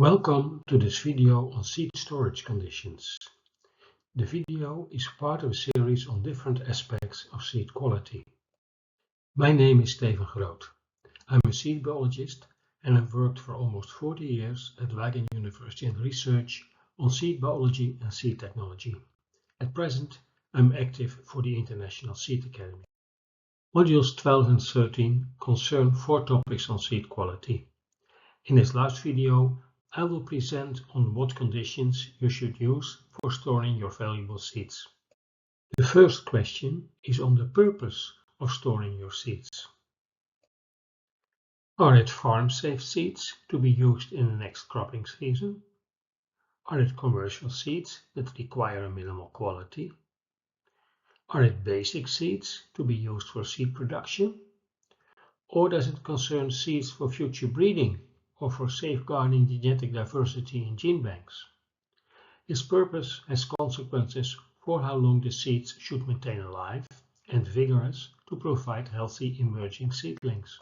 Welcome to this video on seed storage conditions. The video is part of a series on different aspects of seed quality. My name is Steven Groot. I'm a seed biologist and I've worked for almost 40 years at Wageningen University and research on seed biology and seed technology. At present, I'm active for the International Seed Academy. Modules 12 and 13 concern 4 topics on seed quality. In this last video, I will present on what conditions you should use for storing your valuable seeds. The first question is on the purpose of storing your seeds. Are it farm-safe seeds to be used in the next cropping season? Are it commercial seeds that require a minimal quality? Are it basic seeds to be used for seed production? Or does it concern seeds for future breeding or for safeguarding genetic diversity in gene banks? Its purpose has consequences for how long the seeds should maintain alive and vigorous to provide healthy emerging seedlings.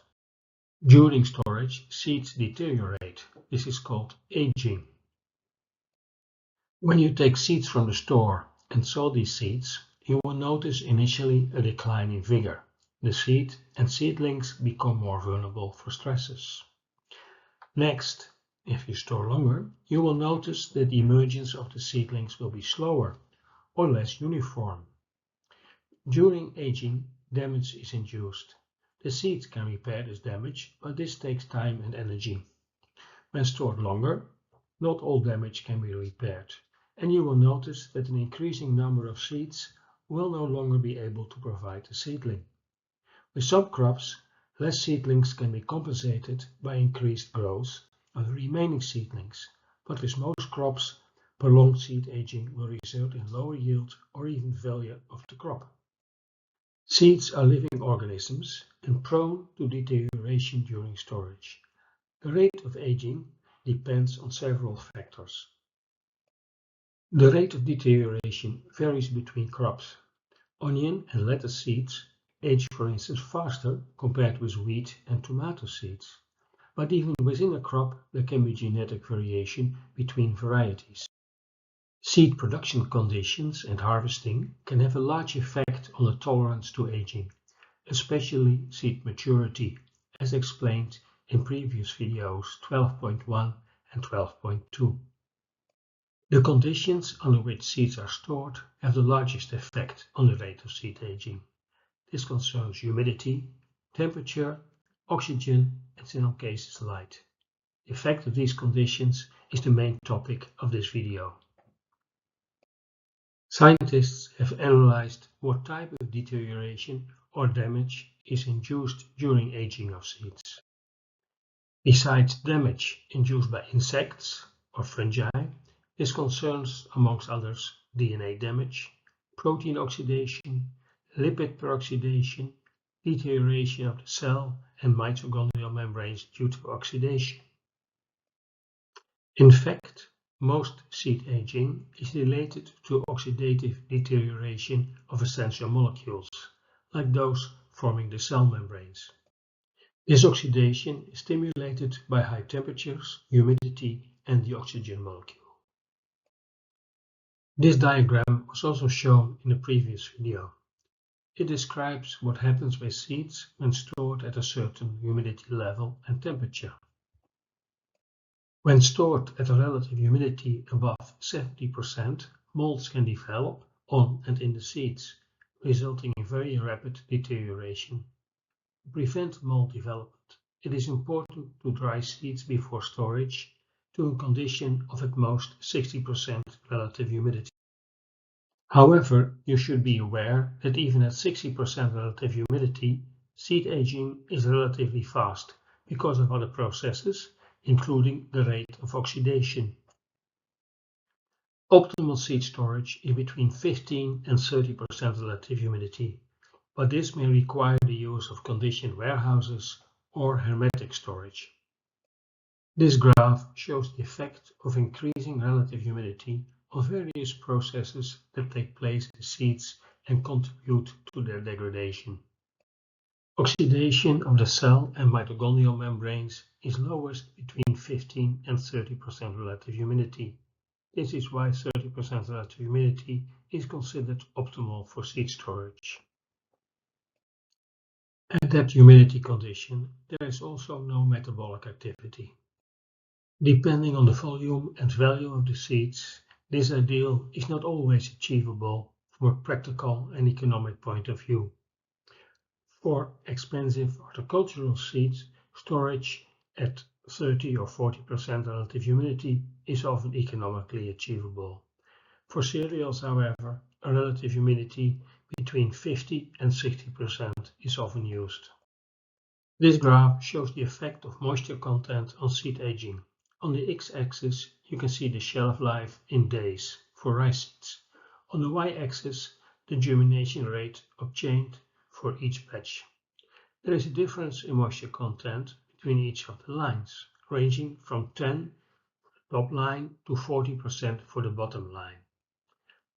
During storage, seeds deteriorate. This is called aging. When you take seeds from the store and sow these seeds, you will notice initially a decline in vigor. The seed and seedlings become more vulnerable for stresses. Next, if you store longer, you will notice that the emergence of the seedlings will be slower or less uniform. During aging, damage is induced. The seeds can repair this damage, but this takes time and energy. When stored longer, not all damage can be repaired, and you will notice that an increasing number of seeds will no longer be able to provide a seedling. With some crops, less seedlings can be compensated by increased growth of the remaining seedlings, but with most crops, prolonged seed aging will result in lower yield or even failure of the crop. Seeds are living organisms and prone to deterioration during storage. The rate of aging depends on several factors. The rate of deterioration varies between crops. Onion and lettuce seeds age, for instance, faster compared with wheat and tomato seeds. But even within a crop, there can be genetic variation between varieties. Seed production conditions and harvesting can have a large effect on the tolerance to aging, especially seed maturity, as explained in previous videos 12.1 and 12.2. The conditions under which seeds are stored have the largest effect on the rate of seed aging. This concerns humidity, temperature, oxygen, and in some cases light. The effect of these conditions is the main topic of this video. Scientists have analyzed what type of deterioration or damage is induced during aging of seeds. Besides damage induced by insects or fungi, this concerns, amongst others, DNA damage, protein oxidation, lipid peroxidation, deterioration of the cell and mitochondrial membranes due to oxidation. In fact, most seed aging is related to oxidative deterioration of essential molecules, like those forming the cell membranes. This oxidation is stimulated by high temperatures, humidity, and the oxygen molecule. This diagram was also shown in a previous video. It describes what happens with seeds when stored at a certain humidity level and temperature. When stored at a relative humidity above 70%, molds can develop on and in the seeds, resulting in very rapid deterioration. To prevent mold development, it is important to dry seeds before storage to a condition of at most 60% relative humidity. However, you should be aware that even at 60% relative humidity, seed aging is relatively fast because of other processes, including the rate of oxidation. Optimal seed storage is between 15 and 30% relative humidity, but this may require the use of conditioned warehouses or hermetic storage. This graph shows the effect of increasing relative humidity on various processes that take place in seeds and contribute to their degradation. Oxidation of the cell and mitochondrial membranes is lowest between 15 and 30% relative humidity. This is why 30% relative humidity is considered optimal for seed storage. At that humidity condition, there is also no metabolic activity. Depending on the volume and value of the seeds, this ideal is not always achievable from a practical and economic point of view. For expensive horticultural seeds, storage at 30 or 40% relative humidity is often economically achievable. For cereals, however, a relative humidity between 50 and 60% is often used. This graph shows the effect of moisture content on seed aging. On the x-axis, you can see the shelf life in days for rice seeds. On the y-axis, the germination rate obtained for each batch. There is a difference in moisture content between each of the lines, ranging from 10 for the top line to 40% for the bottom line.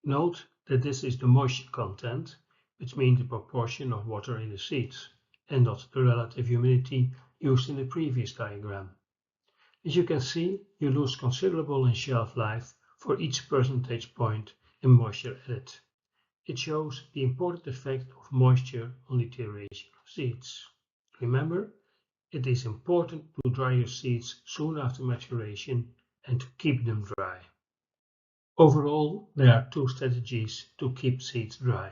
Note that this is the moisture content, which means the proportion of water in the seeds, and not the relative humidity used in the previous diagram. As you can see, you lose considerable in shelf life for each percentage point in moisture added. It shows the important effect of moisture on deterioration of seeds. Remember, it is important to dry your seeds soon after maturation and to keep them dry. Overall, there are two strategies to keep seeds dry.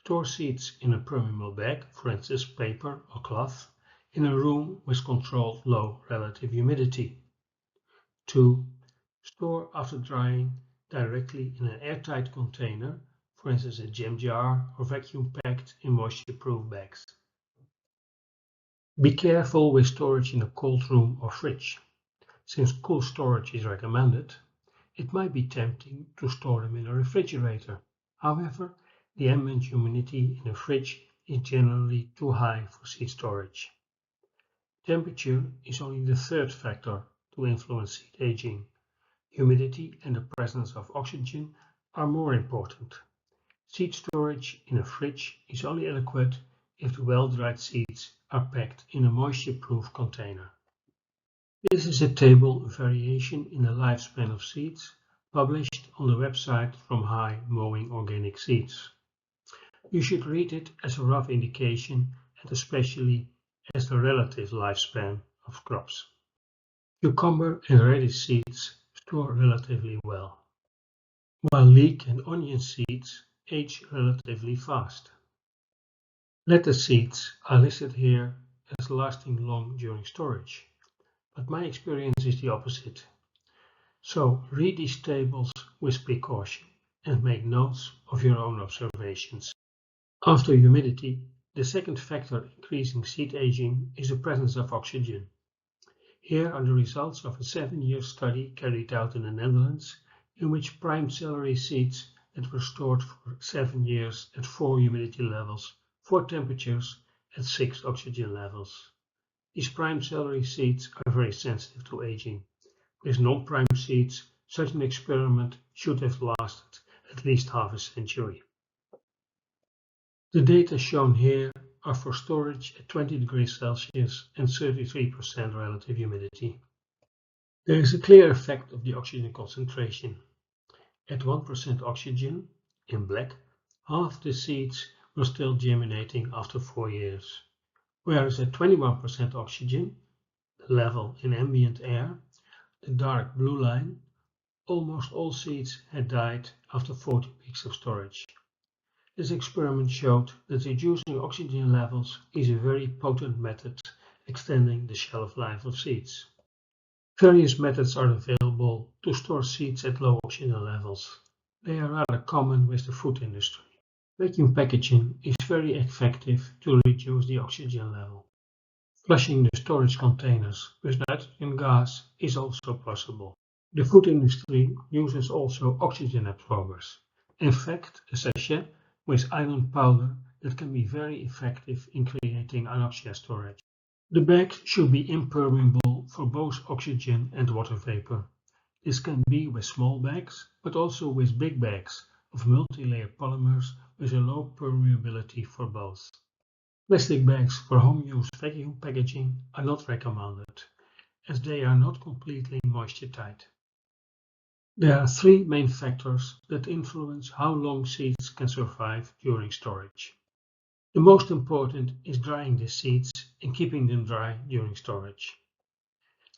Store seeds in a permeable bag, for instance paper or cloth, in a room with controlled low relative humidity. 2. Store after drying directly in an airtight container, for instance a jam jar or vacuum packed in moisture-proof bags. Be careful with storage in a cold room or fridge. Since cool storage is recommended, it might be tempting to store them in a refrigerator. However, the ambient humidity in a fridge is generally too high for seed storage. Temperature is only the third factor to influence seed aging. Humidity and the presence of oxygen are more important. Seed storage in a fridge is only adequate if the well-dried seeds are packed in a moisture-proof container. This is a table of variation in the lifespan of seeds published on the website from High Mowing Organic Seeds. You should read it as a rough indication and especially as the relative lifespan of crops. Cucumber and radish seeds store relatively well, while leek and onion seeds age relatively fast. Lettuce seeds are listed here as lasting long during storage, but my experience is the opposite. So read these tables with precaution and make notes of your own observations. After humidity, the second factor increasing seed aging is the presence of oxygen. Here are the results of a 7-year study carried out in the Netherlands, in which prime celery seeds that were stored for 7 years at 4 humidity levels, 4 temperatures, at 6 oxygen levels. These prime celery seeds are very sensitive to aging. With non-prime seeds, such an experiment should have lasted at least half a century. The data shown here are for storage at 20 degrees Celsius and 33% relative humidity. There is a clear effect of the oxygen concentration. At 1% oxygen, in black, half the seeds were still germinating after 4 years, whereas at 21% oxygen, the level in ambient air, the dark blue line, almost all seeds had died after 40 weeks of storage. This experiment showed that reducing oxygen levels is a very potent method extending the shelf life of seeds. Various methods are available to store seeds at low oxygen levels. They are rather common with the food industry. Vacuum packaging is very effective to reduce the oxygen level. Flushing the storage containers with nitrogen gas is also possible. The food industry uses also oxygen absorbers. In fact, a sachet with iron powder that can be very effective in creating anoxia storage. The bag should be impermeable for both oxygen and water vapor. This can be with small bags, but also with big bags of multi-layer polymers with a low permeability for both. Plastic bags for home use vacuum packaging are not recommended, as they are not completely moisture tight. There are three main factors that influence how long seeds can survive during storage. The most important is drying the seeds and keeping them dry during storage.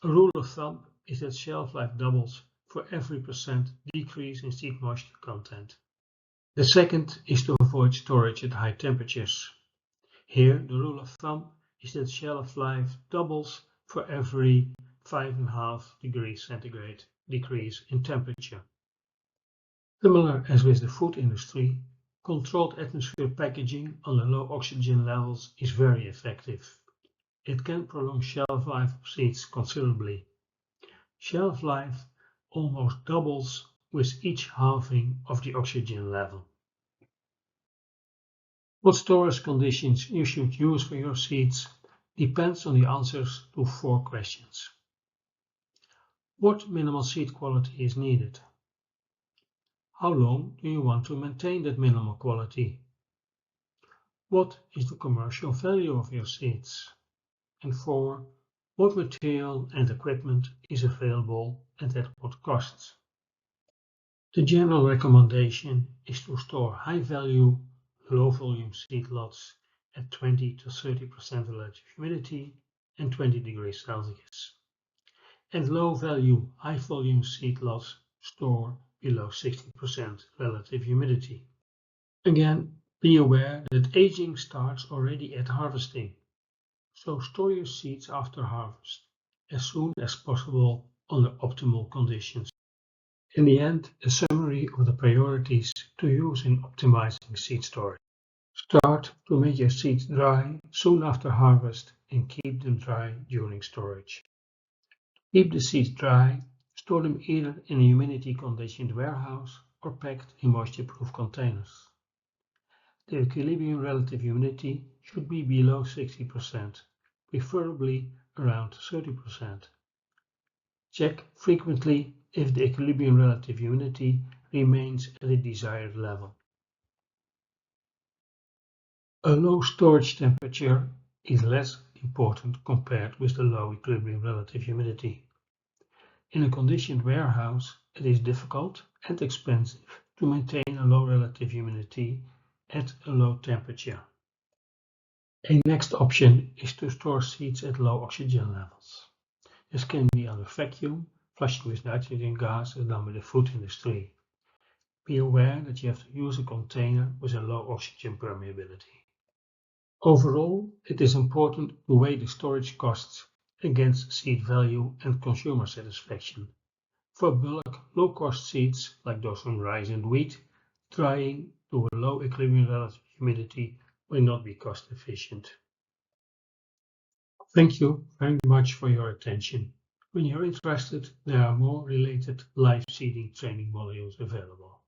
A rule of thumb is that shelf life doubles for every % decrease in seed moisture content. The second is to avoid storage at high temperatures. Here, the rule of thumb is that shelf life doubles for every 5.5 degrees centigrade decrease in temperature. Similar as with the food industry, controlled atmosphere packaging under low oxygen levels is very effective. It can prolong shelf life of seeds considerably. Shelf life almost doubles with each halving of the oxygen level. What storage conditions you should use for your seeds depends on the answers to 4 questions. What minimal seed quality is needed? How long do you want to maintain that minimal quality? What is the commercial value of your seeds? And 4. What material and equipment is available and at what costs? The general recommendation is to store high-value, low-volume seed lots at 20 to 30% relative humidity and 20 degrees Celsius, and low-value, high-volume seed lots store below 60% relative humidity. Again, be aware that aging starts already at harvesting, so store your seeds after harvest as soon as possible under optimal conditions. In the end, a summary of the priorities to use in optimizing seed storage. Start to make your seeds dry soon after harvest and keep them dry during storage. Keep the seeds dry, store them either in a humidity-conditioned warehouse or packed in moisture-proof containers. The equilibrium relative humidity should be below 60%, preferably around 30%. Check frequently if the equilibrium relative humidity remains at a desired level. A low storage temperature is less important compared with the low equilibrium relative humidity. In a conditioned warehouse, it is difficult and expensive to maintain a low relative humidity at a low temperature. A next option is to store seeds at low oxygen levels. This can be under vacuum, flushing with nitrogen gas as done with the food industry. Be aware that you have to use a container with a low oxygen permeability. Overall, it is important to weigh the storage costs against seed value and consumer satisfaction. For bulk, low-cost seeds, like those from rice and wheat, drying to a low equilibrium relative humidity will not be cost efficient. Thank you very much for your attention. When you're interested, there are more related live seeding training modules available.